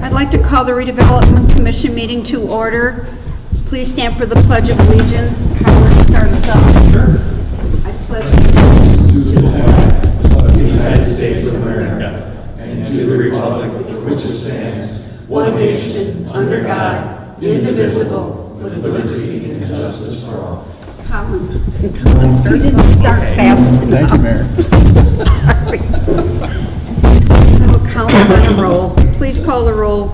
I'd like to call the Redevelopment Commission meeting to order. Please stand for the Pledge of Allegiance. Howard, start us off. Sure. I pledge allegiance To the flag of the United States of America and to the republic for which it stands, one nation, under God, indivisible, with liberty and justice for all. Howard. You didn't start fast enough. Thank you, Mayor. Sorry. So count on a roll. Please call the roll.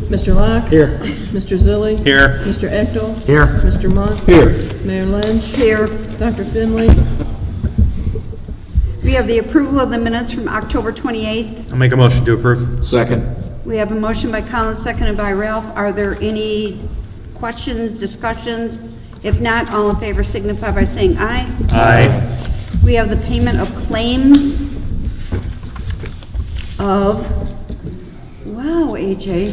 Mr. Locke? Here. Mr. Zilli? Here. Mr. Eckel? Here. Mr. Monk? Here. Mayor Lynch? Here. Dr. Finley? We have the approval of the minutes from October 28th. I'll make a motion to approve. Second. We have a motion by Collins, seconded by Ralph. Are there any questions, discussions? If not, all in favor signify by saying aye. Aye. We have the payment of claims of, wow, AJ,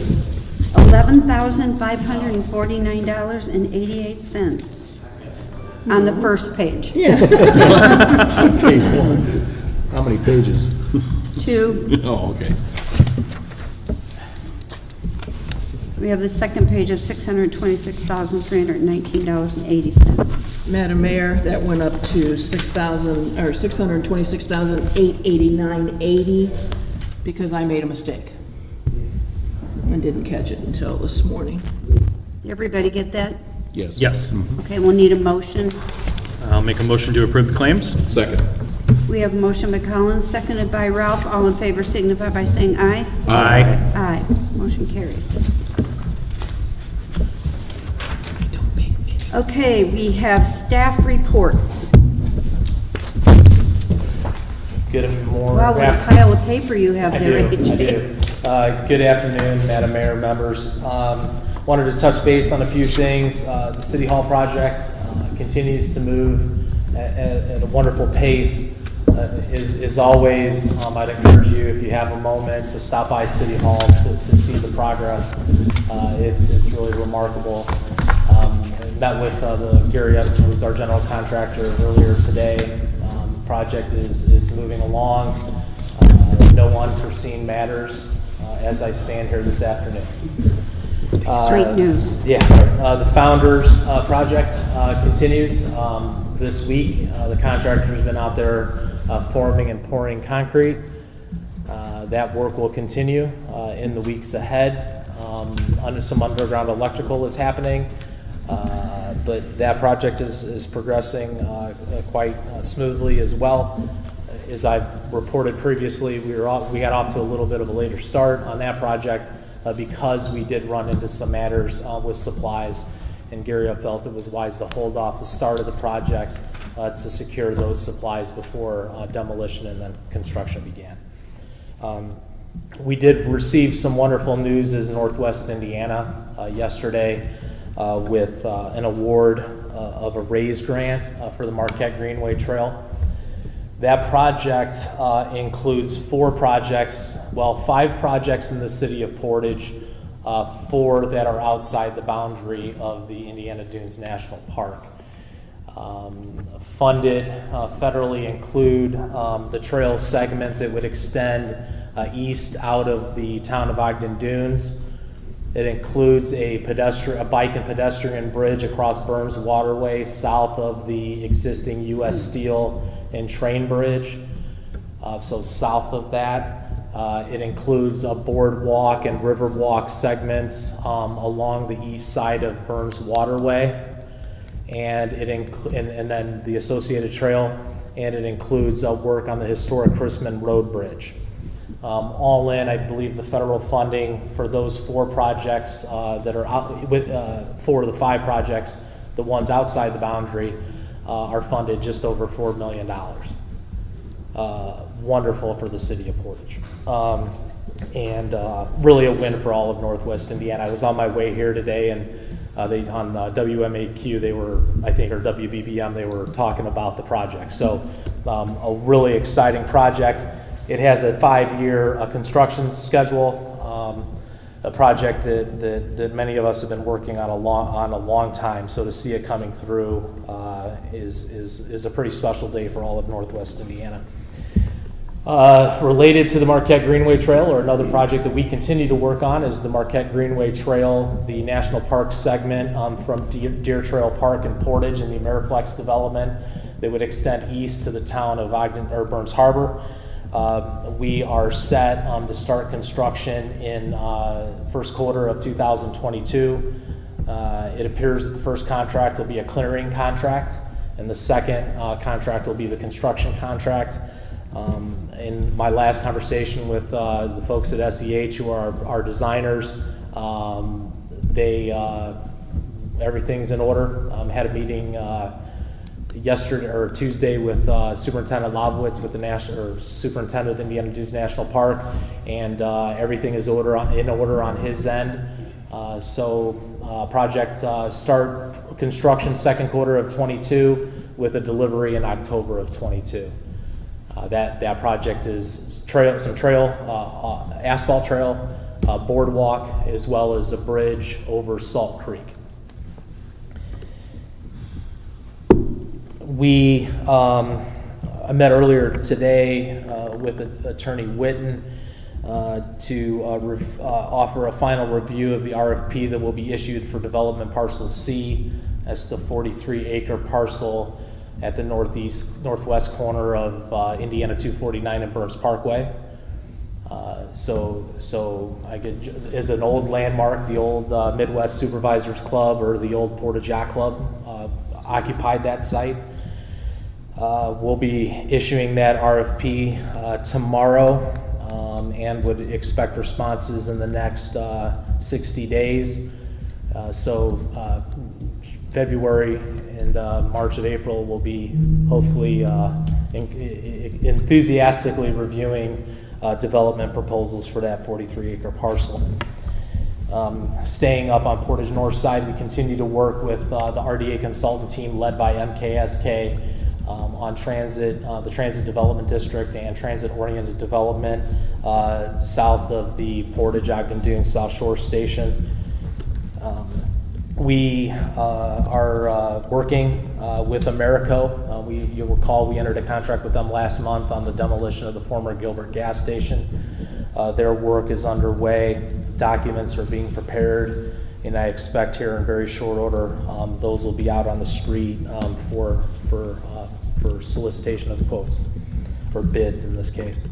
$11,549.88 on the first page. Page one. How many pages? 2. Oh, okay. We have the second page of $626,319.80. Madam Mayor, that went up to $626,889.80 because I made a mistake and didn't catch it until this morning. Everybody get that? Yes. Yes. Okay, we'll need a motion. I'll make a motion to approve the claims. Second. We have a motion by Collins, seconded by Ralph. All in favor signify by saying aye. Aye. Aye. Motion carries. Okay, we have staff reports. Good morning. Wow, what a pile of paper you have I there, do. AJ. Good afternoon, Madam Mayor, members. Wanted to touch base on a few things. The City Hall project continues to move at a wonderful pace. As always, I'd encourage you, if you have a moment, to stop by City Hall to see the progress. It's really remarkable. Met with Gary Evans, who's our general contractor, earlier today. Project is moving along. No unforeseen matters as I stand here this afternoon. Great news. Yeah, the Founders project continues this week. The contractor's been out there forming and pouring concrete. That work will continue in the weeks ahead. Some underground electrical is happening. But that project is progressing quite smoothly as well. As I've reported previously, we got off to a little bit of a later start on that project because we did run into some matters with supplies, and Gary felt it was wise to hold off the start of the project to secure those supplies before demolition and then construction began. We did receive some wonderful news as Northwest Indiana yesterday. With an award of a RAISE grant for the Marquette Greenway Trail. That project includes 5 projects in the city of Portage, 4 that are outside the boundary of the Indiana Dunes National Park. Funded federally include the trail segment that would extend east out of the town of Ogden Dunes. It includes a bike and pedestrian bridge across Burns Waterway south of the existing U.S. Steel and train bridge. So south of that, it includes a boardwalk and riverwalk segments along the east side of Burns Waterway, and and then the associated trail, and it includes work on the historic Chrisman Road Bridge. All in, I believe the federal funding for those 4 projects that are out, 4 of the 5 projects, the ones outside the boundary, are funded just over $4 million. Wonderful for the city of Portage. And really a win for all of Northwest Indiana. I was on my way here today, and on WMAQ, they were, I think, or WBBM, they were talking about the project. So a really exciting project. It has a 5-year construction schedule, a project that many of us have been working on a long time. So to see it coming through is a pretty special day for all of Northwest Indiana. Related to the Marquette Greenway Trail, or another project that we continue to work on, is the Marquette Greenway Trail, the National Park segment from Deer Trail Park in Portage and the Ameriplex development that would extend east to the town of Ogden or Burns Harbor. We are set to start construction in first quarter of 2022. It appears that the first contract will be a clearing contract, and the second contract will be the construction contract. In my last conversation with the folks at SEH, who are our designers, everything's in order. Had a meeting yesterday or Tuesday with Superintendent Lovowitz with the Superintendent of the Indiana Dunes National Park, and everything is in order on his end. Project start construction second quarter of 22 with a delivery in October of 22. That project is asphalt trail, boardwalk, as well as a bridge over Salt Creek. I met earlier today with Attorney Whitten to offer a final review of the RFP that will be issued for development parcel C. That's the 43-acre parcel at the northwest corner of Indiana 249 and Burns Parkway. So I could, as an old landmark, the old Midwest Supervisors Club or the old Portage Yacht Club occupied that site. We'll be issuing that RFP tomorrow and would expect responses in the next 60 days. February and March and April, we'll be hopefully enthusiastically reviewing development proposals for that 43-acre parcel. Staying up on Portage North Side, we continue to work with the RDA consultant team led by MKSK on transit, the Transit Development District and transit-oriented development south of the Portage Ogden Dunes South Shore Station. We are working with Americo. You'll recall we entered a contract with them last month on the demolition of the former Gilbert gas station. Their work is underway. Documents are being prepared, and I expect here in very short order those will be out on the street for solicitation of quotes, or bids in this case.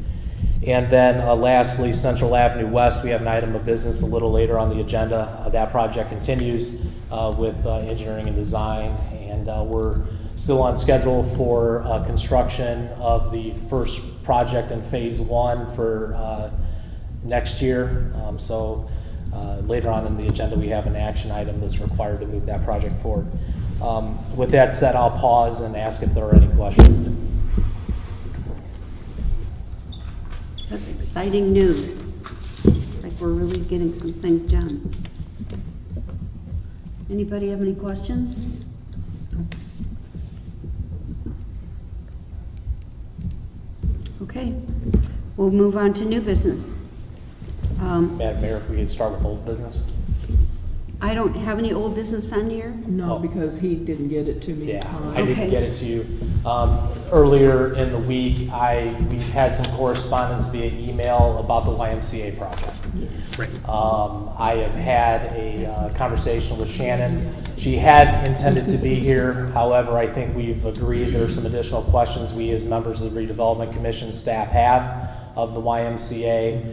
And then lastly, Central Avenue West, we have an item of business a little later on the agenda. That project continues with engineering and design, and we're still on schedule for construction of the first project in phase 1 for next year. So later on in the agenda, we have an action item that's required to move that project forward. With that said, I'll pause and ask if there are any questions. That's exciting news. Like we're really getting some things done. Anybody have any questions? Okay, we'll move on to new business. Madam Mayor, if we could start with old business. I don't have any old business on here. No, Oh. because he didn't get it to me in Yeah, time. I didn't Okay. get it to you. Earlier in the week, we've had some correspondence via email about the YMCA project. Right. I have had a conversation with Shannon. She had intended to be here. However, I think we've agreed there are some additional questions we as members of the Redevelopment Commission staff have of the YMCA.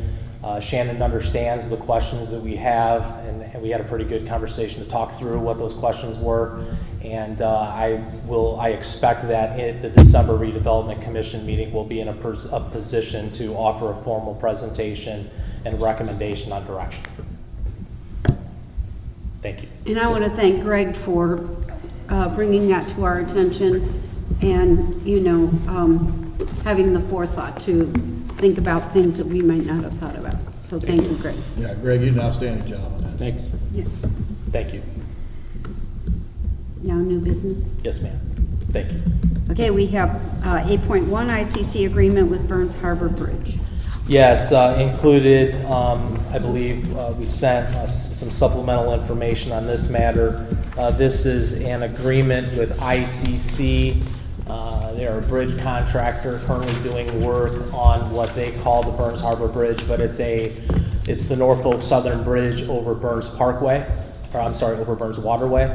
Shannon understands the questions that we have, and we had a pretty good conversation to talk through what those questions were. And I expect that at the December Redevelopment Commission meeting, we'll be in a position to offer a formal presentation and recommendation on direction. Thank you. And I want to thank Greg for bringing that to our attention and, you know, having the forethought to think about things that we might not have thought about. So thank you, Greg. Yeah, Greg, you did an outstanding job on that. Thanks. Yeah. Thank you. Now, new business. Yes, ma'am. Thank you. Okay, we have 8.1 ICC agreement with Burns Harbor Bridge. Yes, included, I believe we sent some supplemental information on this matter. This is an agreement with ICC. They're a bridge contractor currently doing work on what they call the Burns Harbor Bridge, but it's the Norfolk Southern Bridge over Burns Parkway, or I'm sorry, over Burns Waterway.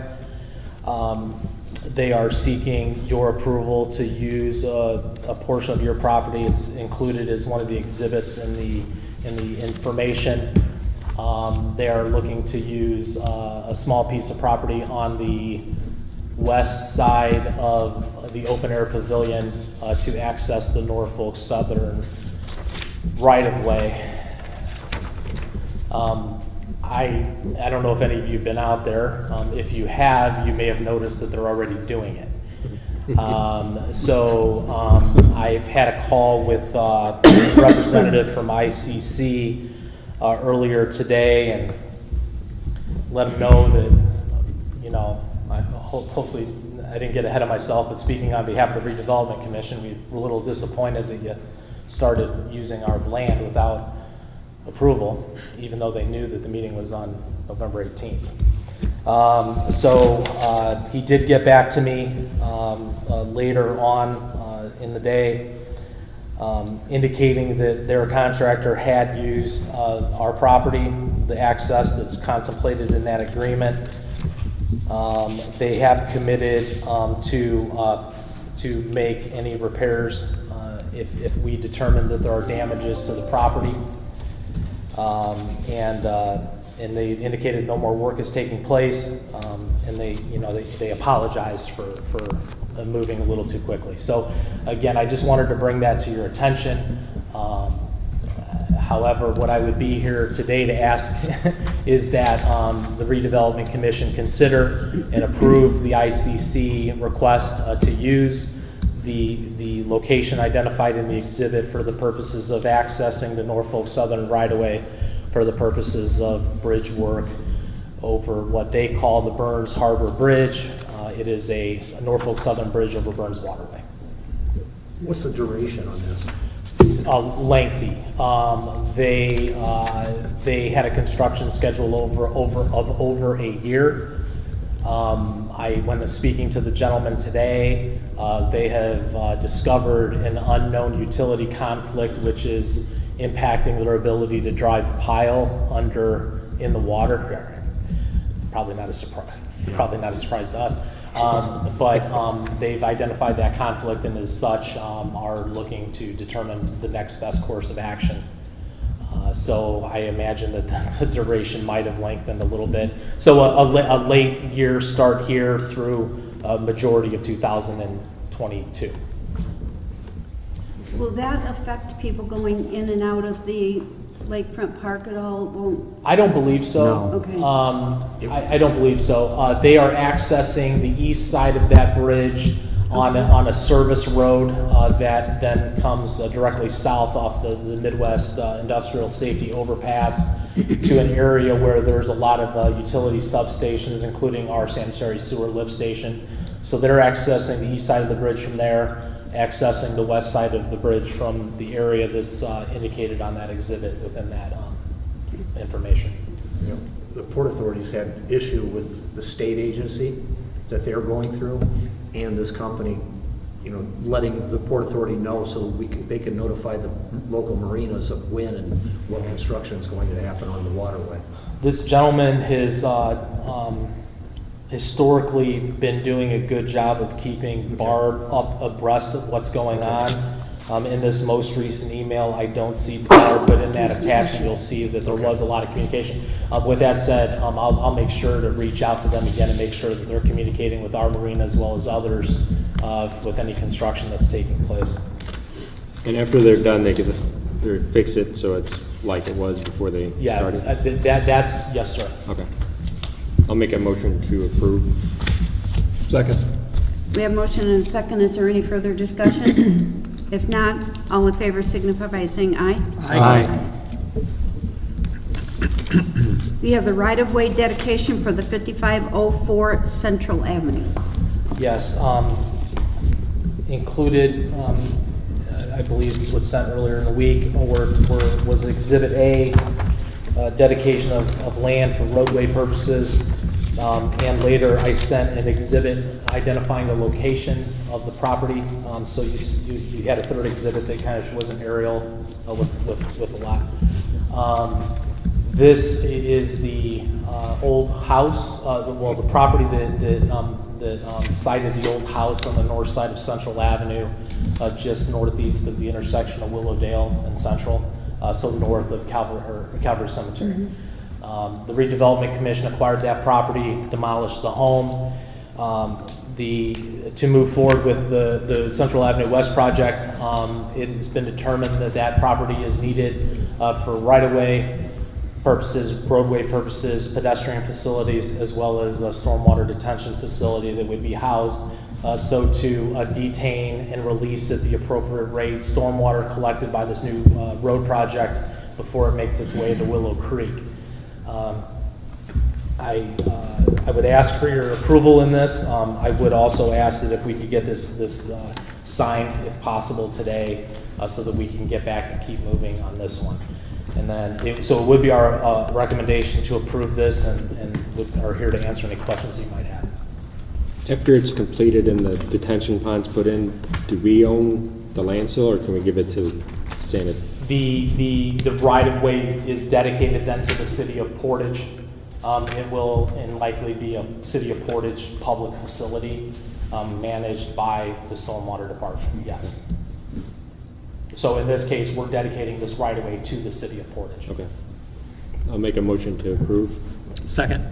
They are seeking your approval to use a portion of your property. It's included as one of the exhibits in the information. They are looking to use a small piece of property on the west side of the open air pavilion to access the Norfolk Southern right-of-way. I don't know if any of you have been out there. If you have, you may have noticed that they're already doing it. I've had a call with a representative from ICC earlier today and let them know that, you know, hopefully I didn't get ahead of myself, but speaking on behalf of the Redevelopment Commission, we were a little disappointed that you started using our land without approval, even though they knew that the meeting was on November 18th. He did get back to me later on in the day, indicating that their contractor had used our property, the access that's contemplated in that agreement. They have committed to make any repairs if we determine that there are damages to the property. And they indicated no more work is taking place, and they apologized for moving a little too quickly. So again, I just wanted to bring that to your attention. However, what I would be here today to ask is that the Redevelopment Commission consider and approve the ICC request to use the location identified in the exhibit for the purposes of accessing the Norfolk Southern right-of-way for the purposes of bridge work over what they call the Burns Harbor Bridge. It is a Norfolk Southern Bridge over Burns Waterway. What's the duration on this? Lengthy. They had a construction schedule of over a year. When speaking to the gentleman today, they have discovered an unknown utility conflict which is impacting their ability to drive pile in the water. Probably not a surprise. Probably not a surprise to us. But they've identified that conflict and as such are looking to determine the next best course of action. So I imagine that the duration might have lengthened a little bit. So a late year start here through a majority of 2022. Will that affect people going in and out of the lakefront park at all? Won't? I don't believe so. No. Okay. I don't believe so. They are accessing the east side of that bridge on a service road that then comes directly south off the Midwest Industrial Safety Overpass to an area where there's a lot of utility substations, including our sanitary sewer lift station. So they're accessing the east side of the bridge from there, accessing the west side of the bridge from the area that's indicated on that exhibit within that information. You know, the Port Authority's had issue with the state agency that they're going through and this company, you know, letting the Port Authority know so they can notify the local marinas of when and what construction is going to happen on the waterway. This gentleman has historically been doing a good job of keeping Barb up abreast of what's going on. In this most recent email, I don't see Barb, but in that attachment, you'll see that there was a lot of communication. With that said, I'll make sure to reach out to them again and make sure that they're communicating with our marina as well as others with any construction that's taking place. And after they're done, they fix it so it's like it was before they started? That's, yes, sir. Okay. I'll make a motion to approve. Second. We have motion and a second. Is there any further discussion? If not, all in favor signify by saying aye. Aye. We have the right-of-way dedication for the 5504 Central Avenue. Yes, included, I believe was sent earlier in the week, was Exhibit A, dedication of land for roadway purposes, and later I sent an exhibit identifying the location of the property. So you had a third exhibit that kind of was an aerial with a lot. This is the old house, the property that sited the old house on the north side of Central Avenue, just northeast of the intersection of Willowdale and Central, so north of Calvary Cemetery. The Redevelopment Commission acquired that property, demolished the home. To move forward with the Central Avenue West project, it has been determined that that property is needed for right-of-way purposes, roadway purposes, pedestrian facilities, as well as a stormwater detention facility that would be housed. So to detain and release at the appropriate rate stormwater collected by this new road project before it makes its way to Willow Creek. I would ask for your approval in this. I would also ask that if we could get this signed, if possible, today, so that we can get back and keep moving on this one. And then, so it would be our recommendation to approve this, and are here to answer any questions you might have. After it's completed and the detention ponds put in, do we own the land still, or can we give it to Senate? The right-of-way is dedicated then to the city of Portage. It will likely be a city of Portage public facility managed by the stormwater department, yes. So in this case, we're dedicating this right-of-way to the city of Portage. Okay. I'll make a motion to approve. Second.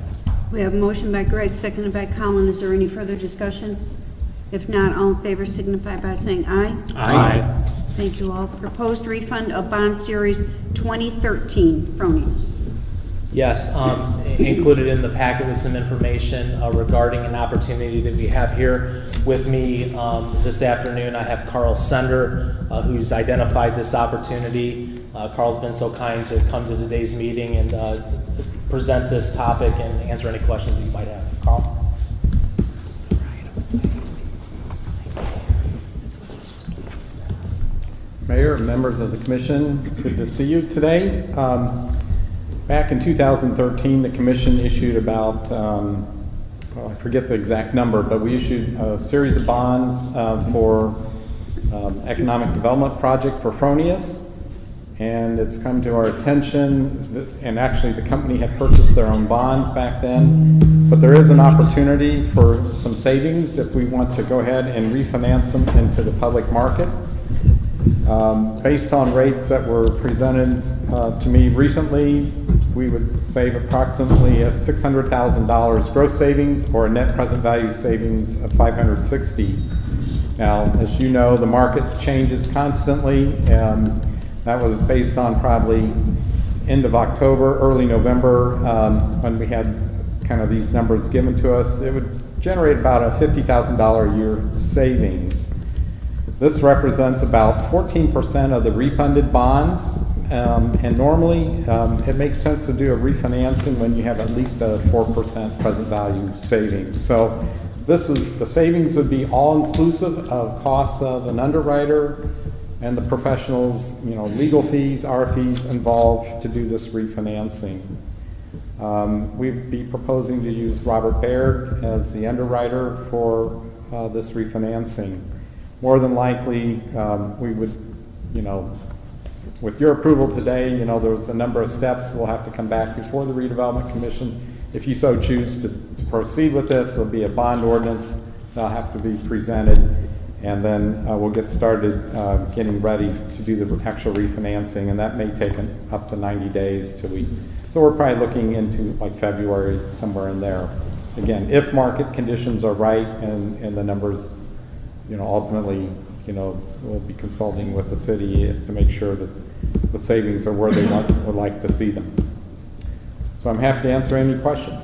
We have a motion by Greg, seconded by Colin. Is there any further discussion? If not, all in favor signify by saying aye. Aye. Thank you all. Proposed refund of bond series 2013, Fronius. Yes, included in the packet was some information regarding an opportunity that we have here with me this afternoon. I have Carl Sender, who's identified this opportunity. Carl's been so kind to come to today's meeting and present this topic and answer any questions that you might have. Carl? Mayor, members of the commission, it's good to see you today. Back in 2013, the commission issued about, well, I forget the exact number, but we issued a series of bonds for economic development project for Fronius. And it's come to our attention, and actually the company had purchased their own bonds back then, but there is an opportunity for some savings if we want to go ahead and refinance them into the public market. Based on rates that were presented to me recently, we would save approximately $600,000 gross savings or a net present value savings of $560,000. Now, as you know, the market changes constantly. That was based on probably end of October, early November, when we had kind of these numbers given to us. It would generate about a $50,000 a year savings. This represents about 14% of the refunded bonds, and normally it makes sense to do a refinancing when you have at least a 4% present value savings. So the savings would be all inclusive of costs of an underwriter and the professionals, legal fees, our fees involved to do this refinancing. We'd be proposing to use Robert Baird as the underwriter for this refinancing. More than likely, we would, with your approval today, there's a number of steps. We'll have to come back before the Redevelopment Commission. If you so choose to proceed with this, there'll be a bond ordinance that'll have to be presented, and then we'll get started getting ready to do the actual refinancing, and that may take up to 90 days till so we're probably looking into like February, somewhere in there. Again, if market conditions are right and the numbers, ultimately, we'll be consulting with the city to make sure that the savings are where they would like to see them. So I'm happy to answer any questions.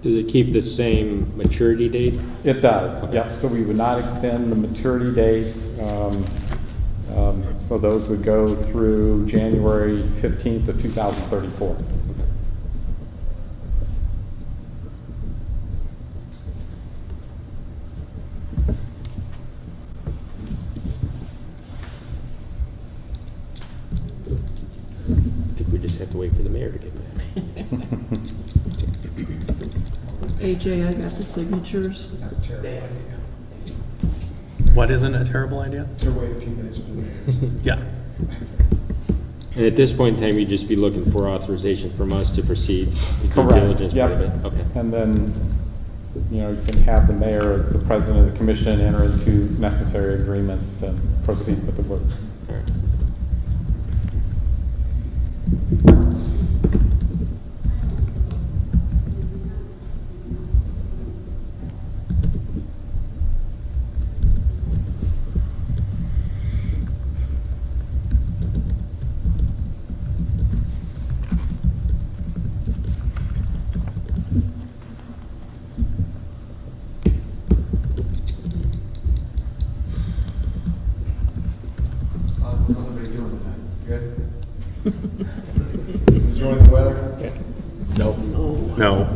Does it keep the same maturity date? It does, yep. So we would not extend the maturity date. So those would go through January 15th of 2034. I think we just have to wait for the mayor to get back. AJ, I got the signatures. What isn't a terrible idea? To wait a few minutes for the mayor. Yeah. And at this point in time, you'd just be looking for authorization from us to proceed, the due Correct. diligence part of Yep. it? Okay. And then, you can have the mayor as the president of the commission enter into necessary agreements to proceed with the work. All right. How's everybody doing tonight? Good? Enjoying the weather? Nope. No.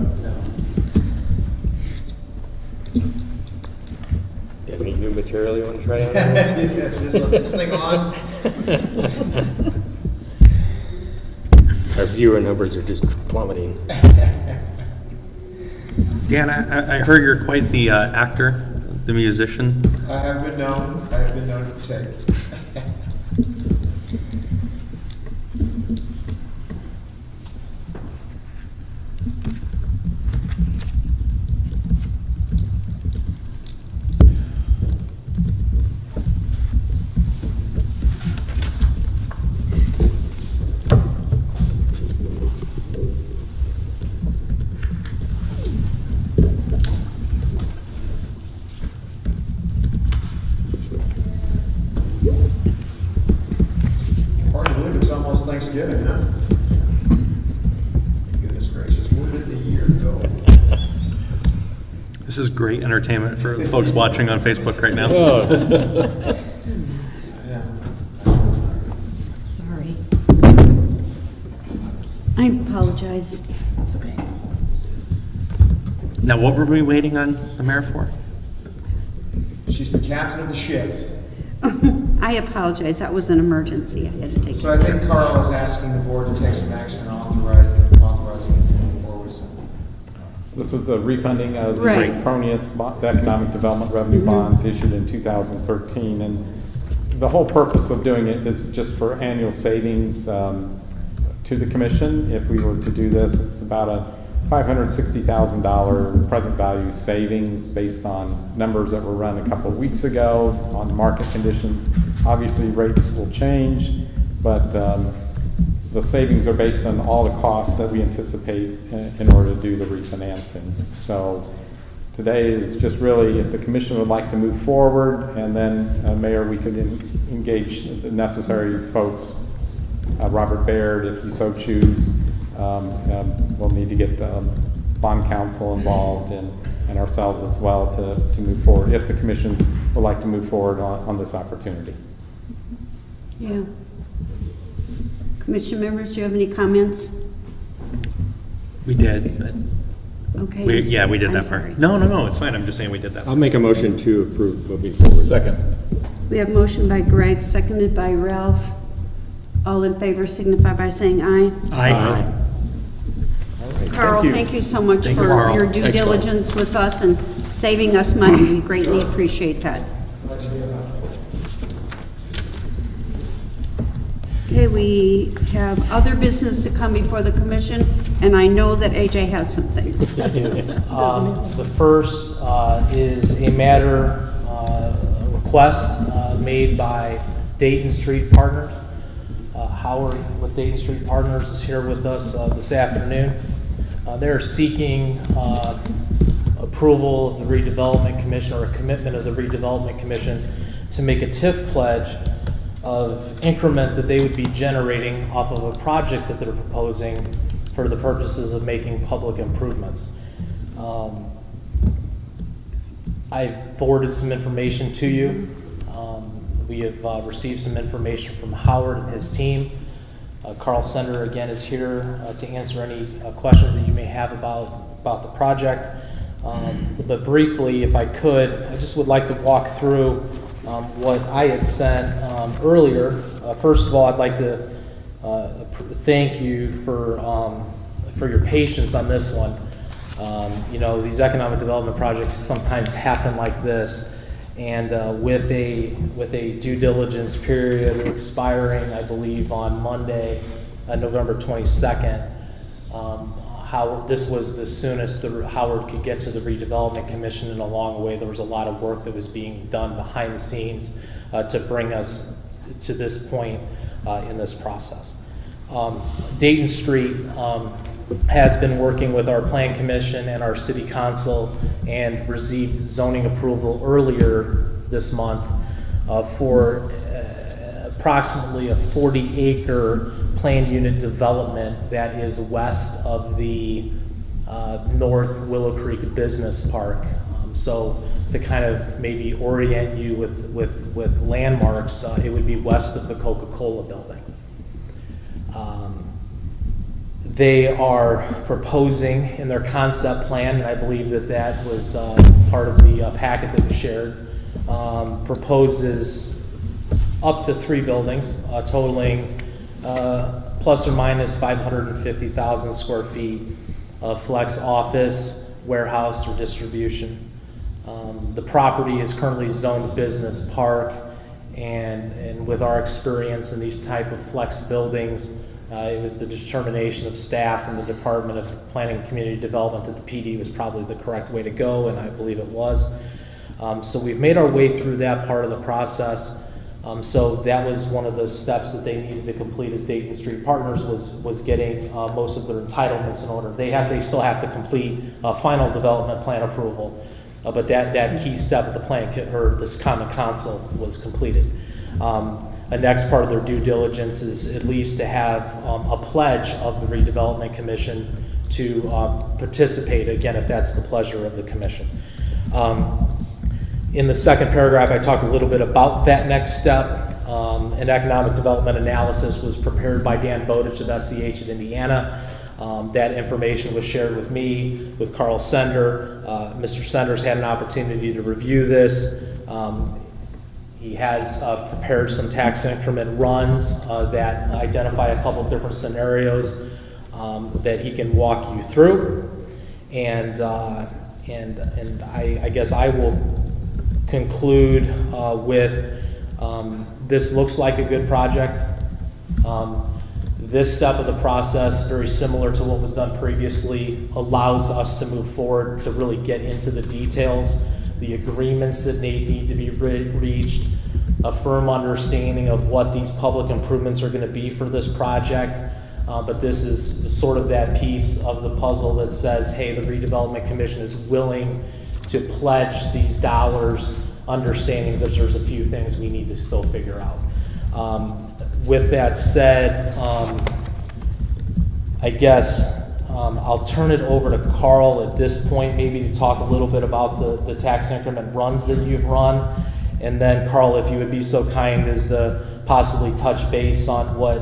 Got any new material you want to try out? Just let this thing on. Our viewer numbers are just plummeting. Dan, I heard you're quite the actor, the musician. I have been known to take. Thanksgiving, huh? Goodness gracious, where did the year go? This is great entertainment for the folks watching on Facebook right now. Yeah. Sorry. I apologize. It's okay. Now, what were we waiting on the mayor for? She's the captain of the ship. I apologize, that was an emergency, I had to take. So I think Carl is asking the board to take some action and authorizing it moving forward. This is the refunding of the Right. erroneous economic development revenue bonds issued in 2013. And the whole purpose of doing it is just for annual savings to the commission. If we were to do this, it's about a $560,000 present value savings based on numbers that were run a couple of weeks ago on market conditions. Obviously, rates will change, but the savings are based on all the costs that we anticipate in order to do the refinancing. So today is just really if the commission would like to move forward, and then Mayor, we could engage the necessary folks, Robert Baird, if you so choose. We'll need to get bond counsel involved and ourselves as well to move forward, if the commission would like to move forward on this opportunity. Yeah. Commission members, do you have any comments? We did, but Okay. we did I'm that sorry. part. No, it's fine. I'm just saying we did that. I'll make a motion to approve moving forward. Second. We have motion by Greg, seconded by Ralph. All in favor signify by saying aye. Aye. Carl, thank you so much Thank you, for Carl. your due Thanks, Carl. diligence with us and saving us money. We greatly appreciate that. Okay, we have other business to come before the commission, and I know that AJ has some things. The first is a matter, a request made by Dayton Street Partners. Howard with Dayton Street Partners is here with us this afternoon. They're seeking approval of the Redevelopment Commission, or a commitment of the Redevelopment Commission to make a TIF pledge of increment that they would be generating off of a project that they're proposing for the purposes of making public improvements. I forwarded some information to you. We have received some information from Howard and his team. Carl Sender again is here to answer any questions that you may have about the project. But briefly, if I could, I just would like to walk through what I had sent earlier. First of all, I'd like to thank you for your patience on this one. You know, these economic development projects sometimes happen like this, and with a due diligence period expiring, I believe, on Monday, November 22nd. Howard, this was the soonest Howard could get to the Redevelopment Commission, and along the way there was a lot of work that was being done behind the scenes to bring us to this point in this process. Dayton Street has been working with our Plan Commission and our City Council and received zoning approval earlier this month for approximately a 40-acre planned unit development that is west of the North Willow Creek Business Park. So to kind of maybe orient you with landmarks, it would be west of the Coca-Cola building. They are proposing in their concept plan, and I believe that was part of the packet that was shared, proposes up to 3 buildings totaling plus or minus 550,000 square feet of flex office, warehouse, or distribution. The property is currently zoned business park, and with our experience in these type of flex buildings, it was the determination of staff and the Department of Planning and Community Development that the PD was probably the correct way to go, and I believe it was. So we've made our way through that part of the process. So that was one of the steps that they needed to complete as Dayton Street Partners was getting most of their entitlements in order. They still have to complete final development plan approval, but that key step of the plan, or this common council, was completed. a next part of their due diligence is at least to have a pledge of the Redevelopment Commission to participate, again, if that's the pleasure of the commission. In the second paragraph, I talked a little bit about that next step. An economic development analysis was prepared by Dan Bowditch of SCH of Indiana. That information was shared with me, with Carl Sender. Mr. Sender's had an opportunity to review this. He has prepared some tax increment runs that identify a couple different scenarios that he can walk you through. And I guess I will conclude with this looks like a good project. This step of the process, very similar to what was done previously, allows us to move forward to really get into the details, the agreements that need to be reached, a firm understanding of what these public improvements are going to be for this project. But this is sort of that piece of the puzzle that says, hey, the Redevelopment Commission is willing to pledge these dollars, understanding that there's a few things we need to still figure out. With that said, I guess I'll turn it over to Carl at this point, maybe to talk a little bit about the tax increment runs that you've run. And then, Carl, if you would be so kind as to possibly touch base on what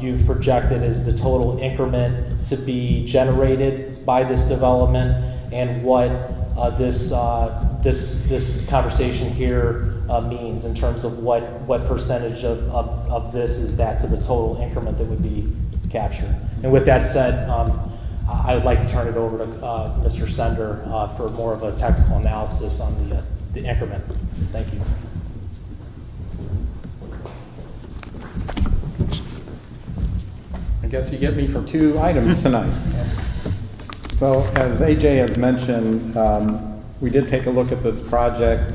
you've projected as the total increment to be generated by this development, and what this conversation here means in terms of what percentage of this is that to the total increment that would be captured. And with that said, I would like to turn it over to Mr. Sender for more of a technical analysis on the increment. Thank you. I guess you get me for 2 items tonight. So as AJ has mentioned, we did take a look at this project.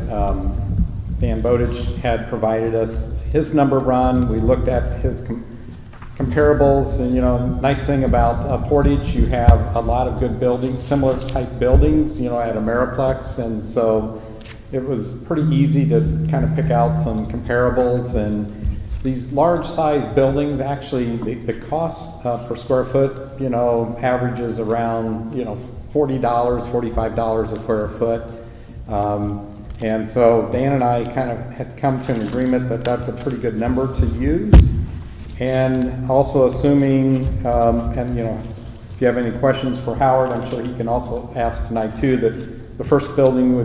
Dan Bowditch had provided us his number run. We looked at his comparables, and nice thing about Portage, you have a lot of good buildings, similar type buildings, at Ameriplex, and so it was pretty easy to kind of pick out some comparables. And these large size buildings, actually, the cost per square foot, averages around, $40, $45 a square foot. And so Dan and I kind of had come to an agreement that that's a pretty good number to use. And also assuming, if you have any questions for Howard, I'm sure he can also ask tonight too, that the first building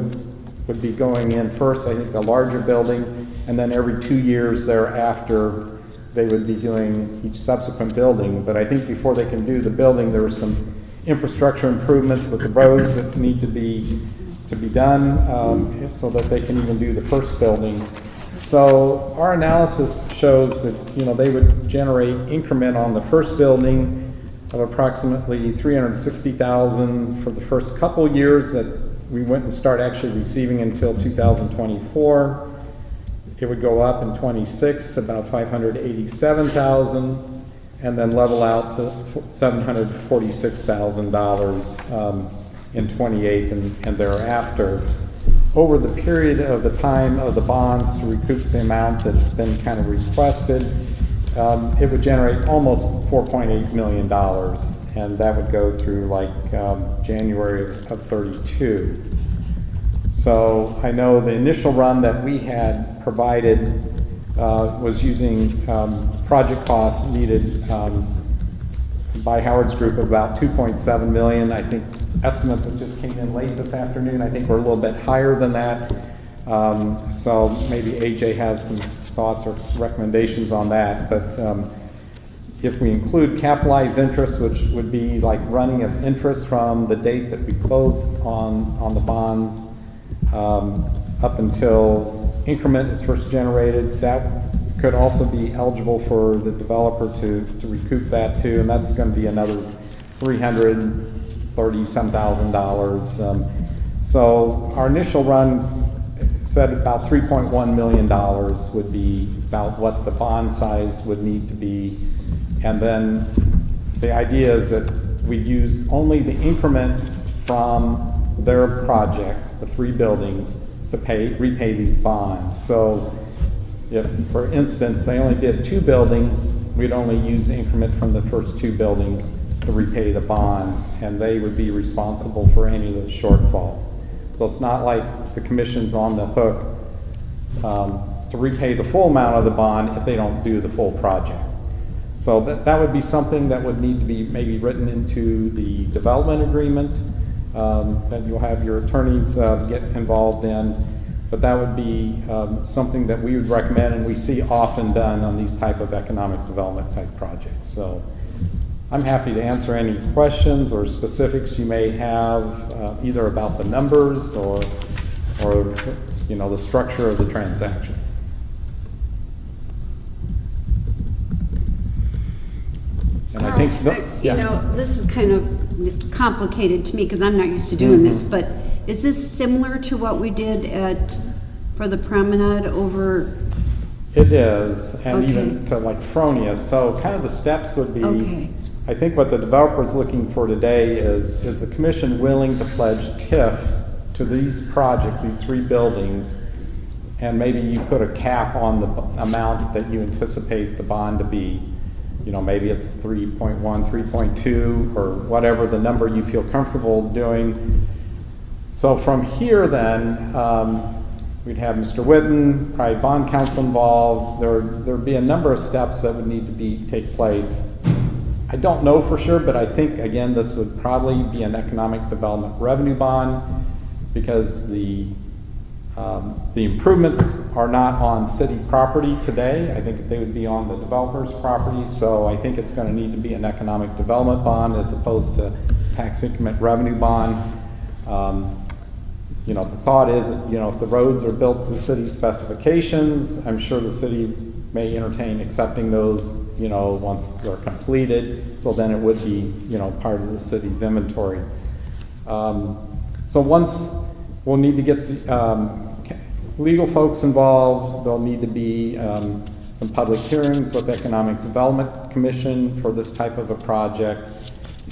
would be going in first, I think the larger building, and then every 2 years thereafter, they would be doing each subsequent building. But I think before they can do the building, there were some infrastructure improvements with the roads that need to be done so that they can even do the first building. So our analysis shows that they would generate increment on the first building of approximately $360,000 for the first couple years that we wouldn't start actually receiving until 2024. It would go up in 26 to about $587,000, and then level out to $746,000 in 28 and thereafter. Over the period of the time of the bonds to recoup the amount that's been kind of requested, it would generate almost $4.8 million, and that would go through like January of 32. So I know the initial run that we had provided was using project costs needed by Howard's group of about $2.7 million. I think estimates that just came in late this afternoon, I think we're a little bit higher than that. So maybe AJ has some thoughts or recommendations on that. But if we include capitalized interest, which would be like running of interest from the date that we close on the bonds up until increment is first generated, that could also be eligible for the developer to recoup that too, and that's going to be another $330,000. So our initial run said about $3.1 million would be about what the bond size would need to be, and then the idea is that we use only the increment from their project, the 3 buildings, to repay these bonds. So if, for instance, they only did 2 buildings, we'd only use the increment from the first 2 buildings to repay the bonds, and they would be responsible for any of the shortfall. So it's not like the commission's on the hook to repay the full amount of the bond if they don't do the full project. So that would be something that would need to be maybe written into the development agreement that you'll have your attorneys get involved in. But that would be something that we would recommend and we see often done on these type of economic development type projects. So I'm happy to answer any questions or specifics you may have, either about the numbers or the structure of the transaction. And I think, this is kind of complicated to me because I'm not used to doing this, but is this similar to what we did for the promenade over? It is, and Okay. even to like Fronius. So kind of the steps would be, Okay. I think what the developer is looking for today is the commission willing to pledge TIF to these projects, these 3 buildings, and maybe you put a cap on the amount that you anticipate the bond to be. Maybe it's 3.1, 3.2, or whatever the number you feel comfortable doing. So from here then, we'd have Mr. Whitten, probably bond counsel involved. There'd be a number of steps that would need to take place. I don't know for sure, but I think, again, this would probably be an economic development revenue bond because the improvements are not on city property today. I think they would be on the developer's property. So I think it's going to need to be an economic development bond as opposed to tax increment revenue bond. The thought is, if the roads are built to city specifications, I'm sure the city may entertain accepting those, once they're completed. So then it would be, part of the city's inventory. So once we'll need to get the legal folks involved, there'll need to be some public hearings with the Economic Development Commission for this type of a project.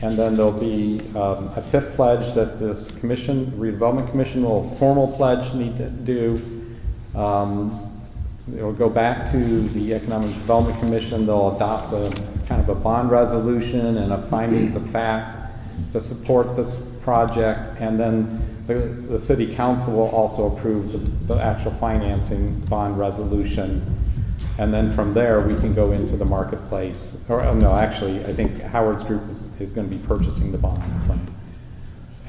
And then there'll be a TIF pledge that this commission, the Redevelopment Commission, will formal pledge need to do. It'll go back to the Economic Development Commission. They'll adopt a kind of a bond resolution and a findings of fact to support this project. And then the city council will also approve the actual financing bond resolution. And then from there, we can go into the marketplace. Or no, actually, I think Howard's group is going to be purchasing the bonds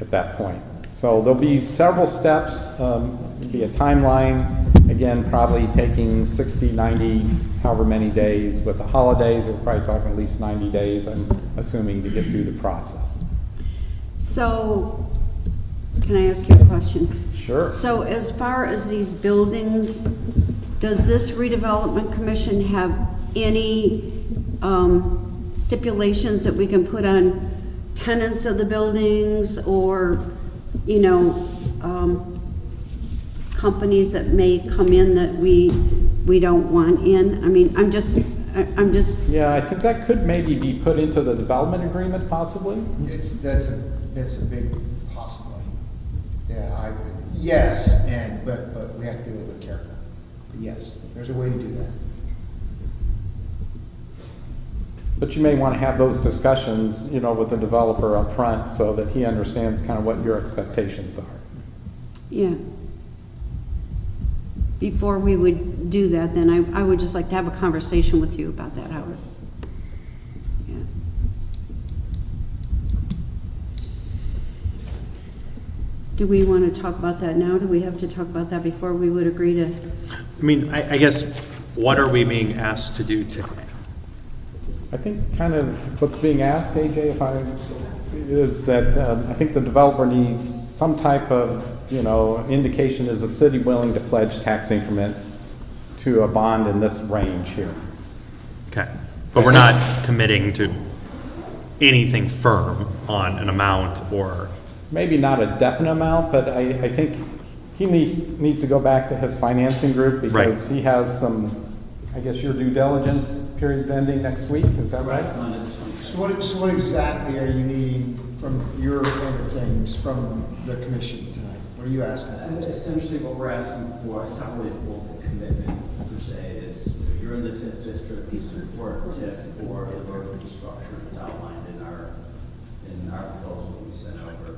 at that point. So there'll be several steps. There'll be a timeline. Again, probably taking 60, 90, however many days. With the holidays, we're probably talking at least 90 days, I'm assuming, to get through the process. So, can I ask you a question? Sure. So as far as these buildings, does this redevelopment commission have any stipulations that we can put on tenants of the buildings or, companies that may come in that we don't want in? I mean, I'm just. Yeah, I think that could maybe be put into the development agreement, possibly. That's a big possibility. Yeah, yes, but we have to be a little bit careful. But yes, there's a way to do that. But you may want to have those discussions, with the developer up front so that he understands kind of what your expectations are. Yeah. Before we would do that, then I would just like to have a conversation with you about that, Howard. Yeah. Do we want to talk about that now? Do we have to talk about that before we would agree to? I mean, I guess, what are we being asked to do today? I think kind of what's being asked, AJ, is that I think the developer needs some type of, indication, is the city willing to pledge tax increment to a bond in this range here? Okay, but we're not committing to anything firm on an amount or? Maybe not a definite amount, but I think he needs to go back to his financing group because he has some, I guess your due diligence period's ending next week, is that right? So what exactly are you needing from your end of things from the commission tonight? What are you asking? Essentially what we're asking for, it's not really a full commitment per se, in the TIF district, we support TIF for the road infrastructure that's outlined in our proposal we sent over.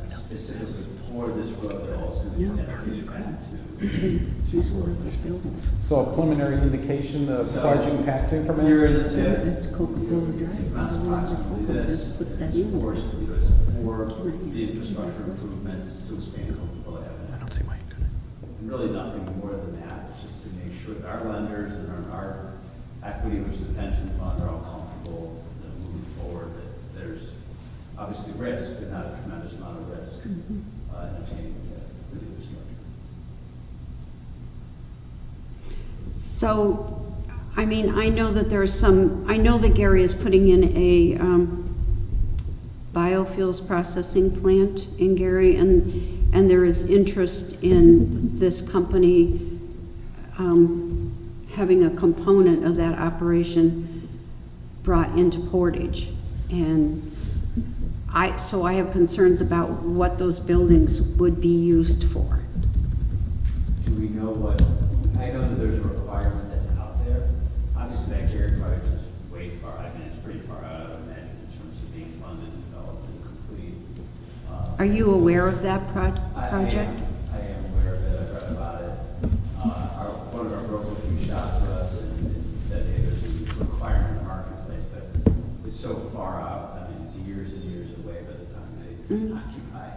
And specifically for this road, that also going to be dedicated back to. So a preliminary indication of charging tax increment? Here in the TIF, That's Coca-Cola Drive. amounts approximately this, Let's put and that it's in. for the infrastructure improvements to expand Coca-Cola Avenue. I don't see why you couldn't. And really nothing more than that, it's just to make sure that our lenders and our equity, which is the pension fund, are all comfortable moving forward, that there's obviously risk, but not a tremendous amount of risk in obtaining the infrastructure. So, I mean, I know that there's some, I know that Gary is putting in a biofuels processing plant in Gary, and there is interest in this company having a component of that operation brought into Portage. And so I have concerns about what those buildings would be used for. Do we know what, I know that there's a requirement that's out there. Obviously, that Gary project is way far, I mean, it's pretty far out, I would imagine, in terms of being funded, developed, and complete. Are you aware of that project? I am aware of it, I've read about it. One of our brokers who shot for us and said, hey, there's a requirement in the marketplace, but it's so far out, I mean, it's years and years away by the time they occupy.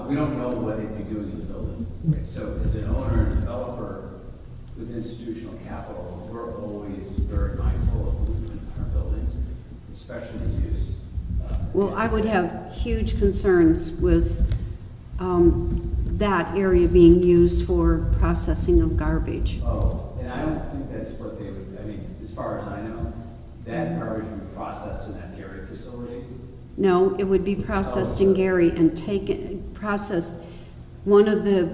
We don't know what they'd be doing in the building. Right? So as an owner and developer with institutional capital, we're always very mindful of movement in our buildings, especially use. Well, I would have huge concerns with that area being used for processing of garbage. Oh, and I don't think that's what they would, I mean, as far as I know, that garbage would be processed in that Gary facility. No, it would be processed in Gary and processed. One of the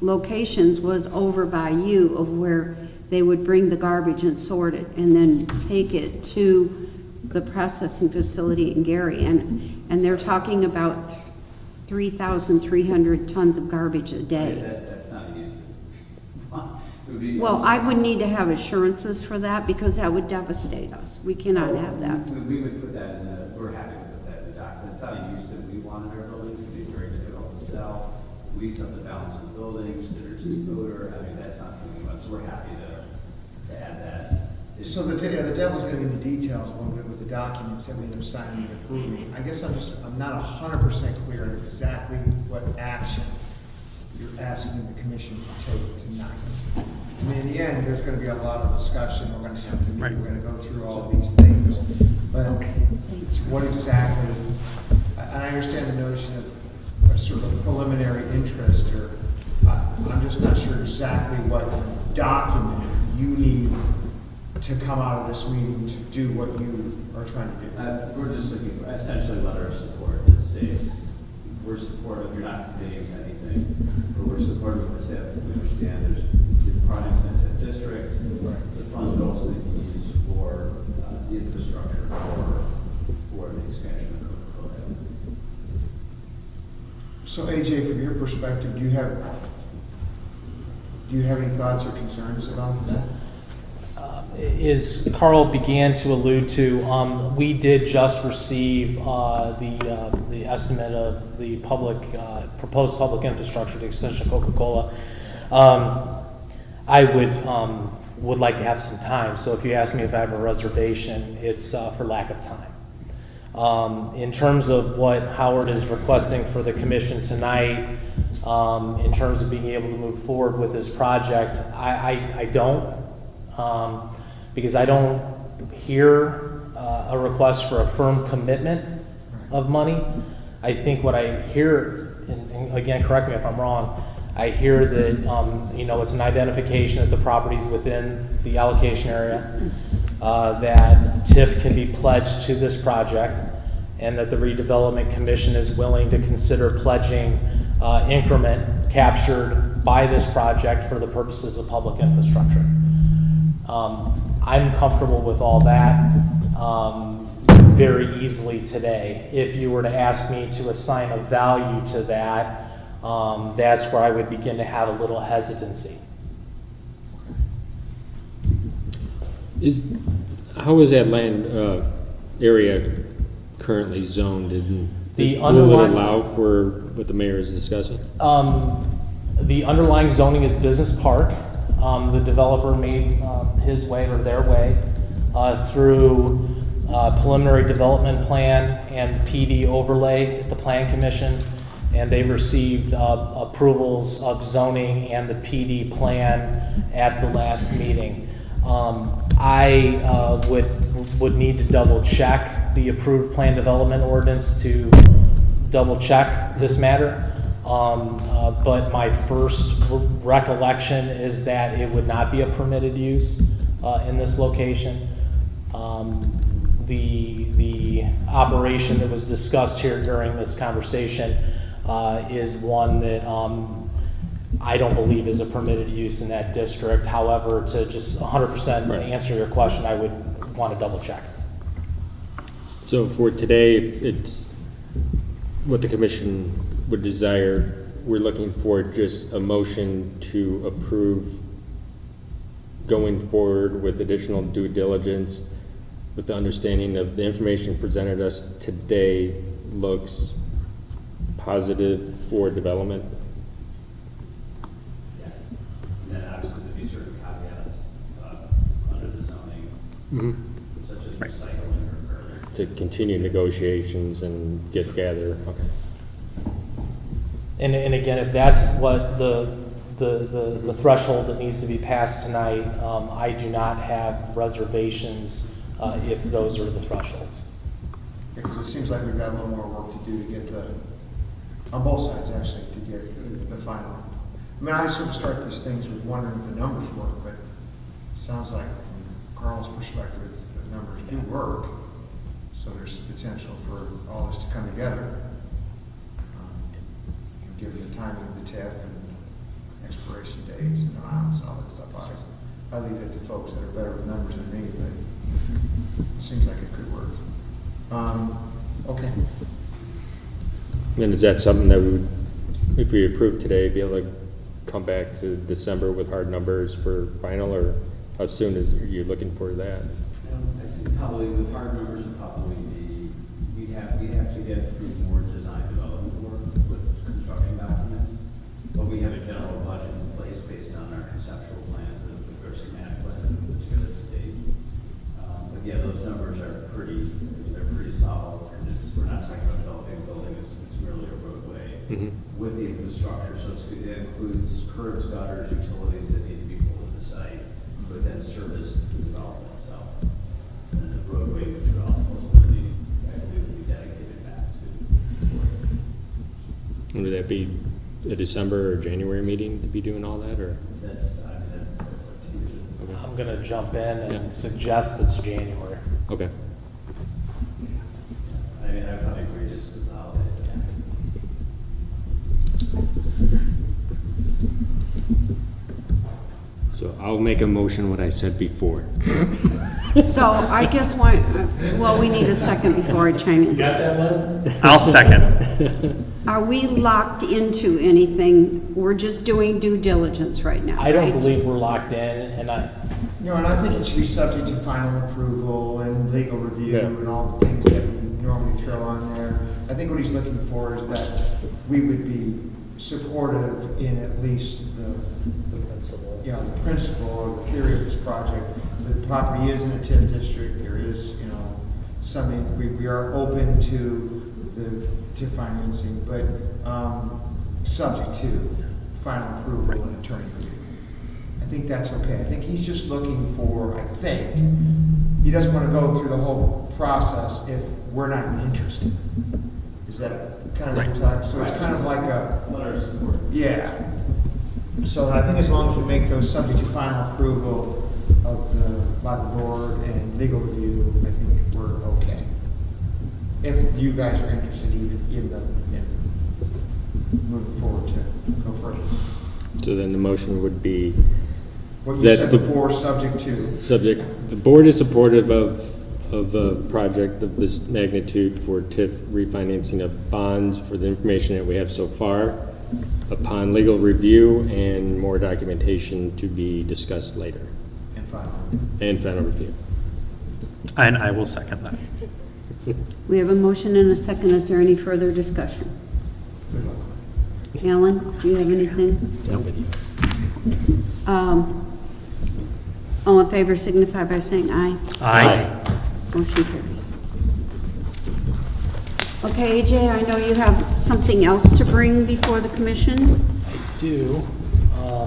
locations was over by you, of where they would bring the garbage and sort it and then take it to the processing facility in Gary. And they're talking about 3,300 tons of garbage a day. That's not used. Well, I would need to have assurances for that, because that would devastate us. We cannot have that. We would put that in the, we're happy to put that in the document. It's not a use that we want in our buildings. It would be very difficult to sell. Lease up the balance of the buildings, there's odor. I mean, that's not something we want, so we're happy to add that. So the devil's gonna be in the details a little bit with the documents that we end up signing and approving. I guess I'm not 100% clear on exactly what action you're asking the commission to take tonight. I mean, in the end, there's gonna be a lot of discussion, we're gonna have to meet, we're gonna go through all these things. But what exactly, and I understand the notion of a sort of preliminary interest, or I'm just not sure exactly what document you need to come out of this meeting to do what you are trying to do. We're just looking for essentially a letter of support that says we're supportive, you're not committing to anything, but we're supportive of the TIF. We understand there's the projects in the TIF district, the funds also that you use for the infrastructure for the expansion of Coca-Cola Avenue. So AJ, from your perspective, do you have any thoughts or concerns about that? As Carl began to allude to, we did just receive the estimate of the proposed public infrastructure to extension of Coca-Cola. I would like to have some time, so if you ask me if I have a reservation, it's for lack of time. In terms of what Howard is requesting for the commission tonight, in terms of being able to move forward with this project, I don't. Because I don't hear a request for a firm commitment of money. I think what I hear, and again, correct me if I'm wrong, I hear that it's an identification that the properties within the allocation area, that TIF can be pledged to this project, and that the Redevelopment Commission is willing to consider pledging increment captured by this project for the purposes of public infrastructure. I'm comfortable with all that very easily today. If you were to ask me to assign a value to that, that's where I would begin to have a little hesitancy. How is that land area currently zoned? The Will it underlying- allow for what the mayor is discussing? The underlying zoning is business park. The developer made his way or their way through preliminary development plan and PD overlay at the Plan Commission, and they received approvals of zoning and the PD plan at the last meeting. I would need to double check the approved plan development ordinance to double check this matter. But my first recollection is that it would not be a permitted use in this location. The operation that was discussed here during this conversation is one that I don't believe is a permitted use in that district. However, to just 100% answer your question, I would want to double check. So for today, if it's what the commission would desire, we're looking for just a motion to approve going forward with additional due diligence with the understanding of the information presented us today looks positive for development. Yes. And then obviously there'd be certain caveats under the zoning, such as recycling or earlier. To continue negotiations and get together. Okay. And again, if that's what the threshold that needs to be passed tonight, I do not have reservations if those are the thresholds. Because it seems like we've got a little more work to do to get on both sides actually, to get the final. I mean, I sort of start these things with wondering if the numbers work, but it sounds like from Carl's perspective, the numbers do work. So there's potential for all this to come together. Given the timing of the TIF and expiration dates and amounts and all that stuff. I leave it to folks that are better with numbers than me, but it seems like it could work. Okay. And is that something that we would, if we approve today, be able to come back to December with hard numbers for final, or how soon is you looking for that? I think probably with hard numbers would probably be, we'd have to get through more design development work with construction documents, but we have a general budget in place based on our conceptual plans and the very schematic plans that we put together to date. But yeah, those numbers are they're pretty solid, and we're not talking about developing a building, it's merely a roadway with the infrastructure, so it includes curbs, gutters, utilities that need to be pulled at the site, but then service the development itself. And the roadway, which would ultimately, I believe, would be dedicated back to. Would that be a December or January meeting to be doing all that, or? That's up to you. Okay. I'm going to jump in and suggest it's January. Okay. I mean, I probably agree just with the holidays. So I'll make a motion what I said before. So I guess well, we need a second before I chime in. Got that, Len? I'll second. Are we locked into anything? We're just doing due diligence right now, I don't right? believe we're locked in, and And I think it should be subject to final approval and legal review and all the things that we normally throw on there. I think what he's looking for is that we would be supportive in at least the principle, the principle or the theory of this project. The property is in a TIF district. There is, something we are open to the TIF financing, but subject to final approval and attorney review. I think that's okay. I think he's just looking for, he doesn't want to go through the whole process if we're not interested. Is that kind of what you're talking? So it's kind of like a Letter of support. yeah. So I think as long as we make those subject to final approval by the board and legal review, I think we're okay. If you guys are interested even in moving forward to go further. So then the motion would be What you that said before, subject to. the board is supportive of a project of this magnitude for TIF refinancing of bonds for the information that we have so far, upon legal review and more documentation to be discussed later. And final review. And I will second that. We have a motion and a second. Is there any further discussion? Alan, do you have anything? All in favor signify by saying aye. Aye. Motion carries. Okay, AJ, I know you have something else to bring before the commission. I do. I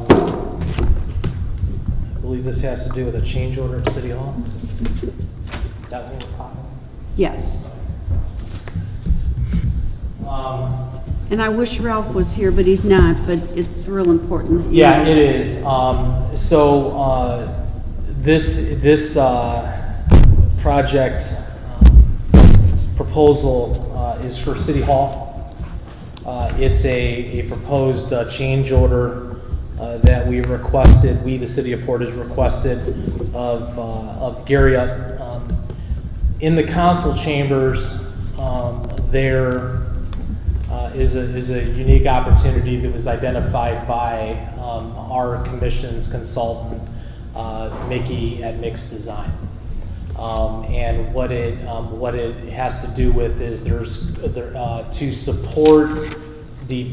believe this has to do with a change order at City Hall. Is that what we're talking about? Yes. And I wish Ralph was here, but he's not, but it's real important. that you Yeah, know. it is. This project proposal is for City Hall. It's a proposed change order that we requested, we, the City of Portage, requested of Gary. In the council chambers, there is a unique opportunity that was identified by our commission's consultant, Mickey at Mix Design. And what it has to do with is to support the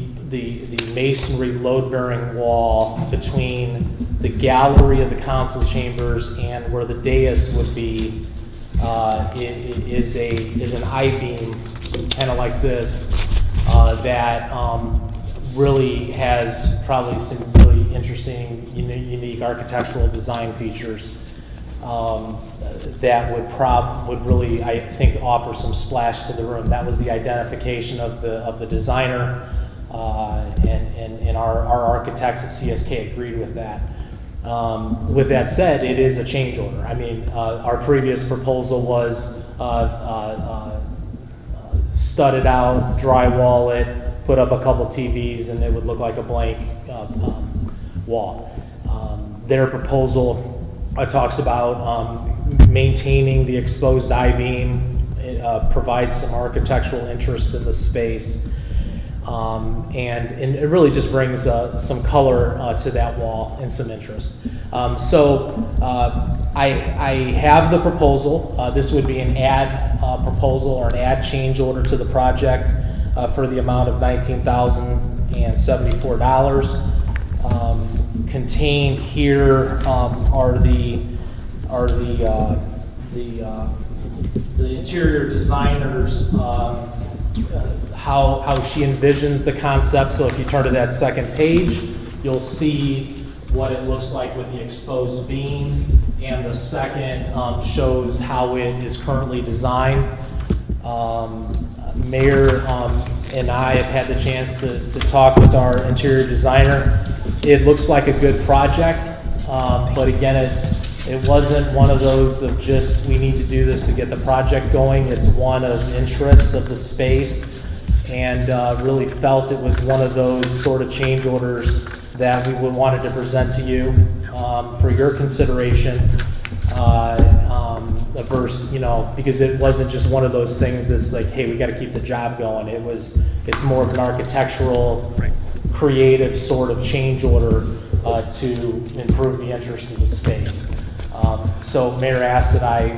masonry load-bearing wall between the gallery of the council chambers and where the dais would be is an I-beam, kind of like this, that really has probably some really interesting, unique architectural design features that would really, I think, offer some splash to the room. That was the identification of the designer, and our architects at CSK agreed with that. With that said, it is a change order. I mean, our previous proposal was studded out, drywall it, put up a couple TVs, and it would look like a blank wall. Their proposal talks about maintaining the exposed I-beam. It provides some architectural interest in the space, and it really just brings some color to that wall and some interest. I have the proposal. This would be an add proposal or an add change order to the project for the amount of $19,074. Contained here are the interior designers, how she envisions the concept. So if you turn to that second page, you'll see what it looks like with the exposed beam, and the second shows how it is currently designed. Mayor and I have had the chance to talk with our interior designer. It looks like a good project, but again, it wasn't one of those of just, we need to do this to get the project going. It's one of interest of the space, and really felt it was one of those sort of change orders that we would wanted to present to you for your consideration. Versus, because it wasn't just one of those things that's like, hey, we got to keep the job going. It's more of an architectural, creative sort of change order to improve the interest in the space. So Mayor asked that I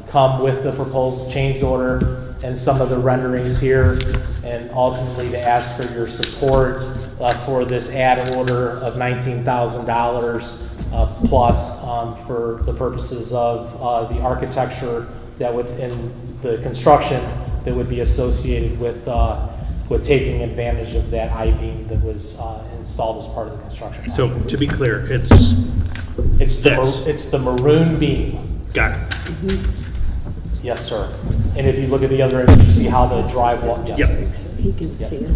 come with the proposed change order and some of the renderings here, and ultimately to ask for your support for this add order of $19,000 plus for the purposes of the architecture that would, and the construction that would be associated with taking advantage of that I-beam that was installed as part of the construction. So to be clear, it's the maroon beam. got it. Mm-hmm. Yes, sir. And if you look at the other image, you see how the drywall. Yes. Yep. So he can see it.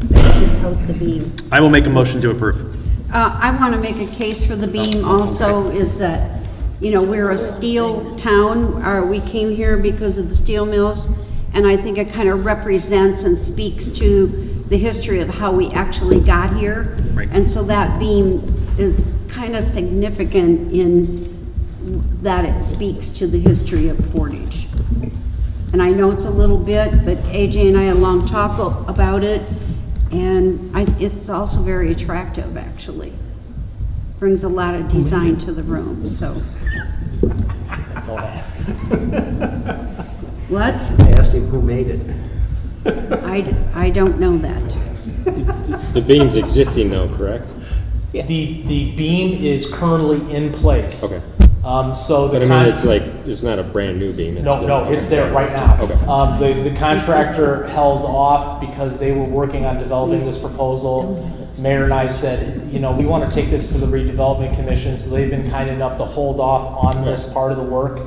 That's without the beam. I will make a motion to approve. I want to make a case for the beam also, is that, we're a steel town, we came here because of the steel mills, and I think it kind of represents and speaks to the history of how we actually got here. Right. And so that beam is kind of significant in that it speaks to the history of Portage. And I know it's a little bit, but AJ and I had a long talk about it, and it's also very attractive, actually. brings a lot of design to the room, so. Don't ask. What? I asked him who made it. I don't know that. The beam's existing though, correct? The beam is currently in place. Okay. So the But I mean, it's like, it's not a brand new beam. No, it's there right now. Okay. The contractor held off because they were working on developing this proposal. Mayor and I said, you know, we want to take this to the Redevelopment Commission, so they've been kind enough to hold off on this part of the work.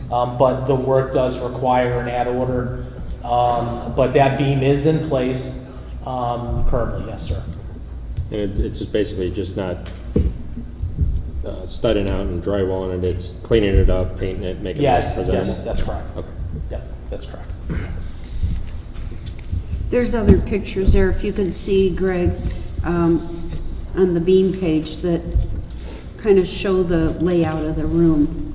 But the work does require an add order. But that beam is in place currently, yes, sir. And it's just basically just not studding out and drywalling it, it's cleaning it up, painting it, making it Yes, presentable? yes, that's correct. Okay. Yep, that's correct. There's other pictures there, if you can see, Greg, on the beam page that kind of show the layout of the room.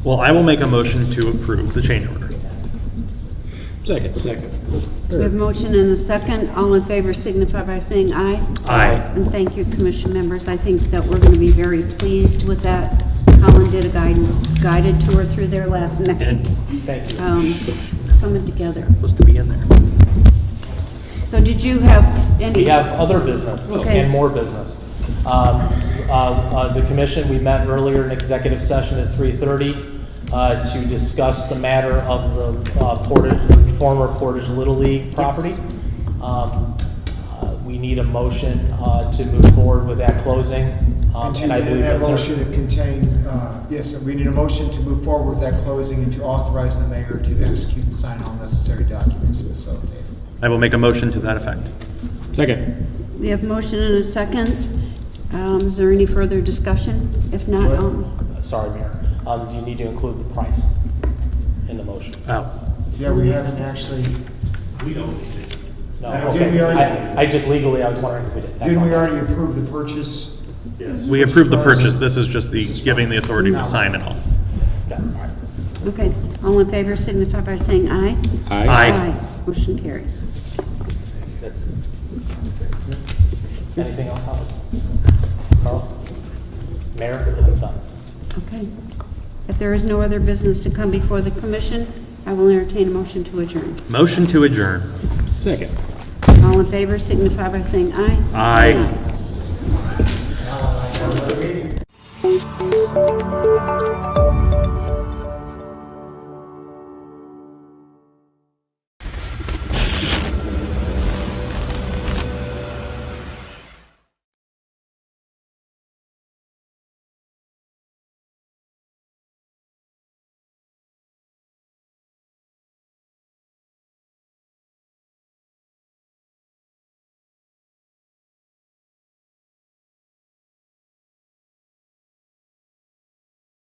Well, I will make a motion to approve the change order. Second. We have a motion and a second. All in favor signify by saying aye. Aye. And thank you, commission members. I think that we're going to be very pleased with that. Colin did a guided tour through there last night. Thank you. Coming together. Supposed to be in there. So did you have any? We have other business Okay. and more business. The commission, we met earlier in executive session at 3:30 to discuss the matter of the former Portage Little League property. We need a motion to move forward with that closing. And I believe that that's motion to contain, yes, we need a motion to move forward with that closing and to authorize the mayor to execute and sign all necessary documents to facilitate it. I will make a motion to that effect. Second. We have motion and a second. Is there any further discussion? If not, Sorry, Mayor. Do you need to include the price in the motion? Oh. Yeah, we haven't actually, We don't need it. No, Didn't okay. we already- I just legally, I was wondering if we did. That's didn't we all. already approve the purchase? We approved the purchase. This is just the giving the authority to sign it all. Yeah, all right. okay. All in favor signify by saying aye. Aye. Motion carries. That's. Anything else, Howard? Carl? Mayor, I'm done. Okay. If there is no other business to come before the commission, I will entertain a motion to adjourn. Motion to adjourn. Second. All in favor signify by saying aye. Aye. Aye.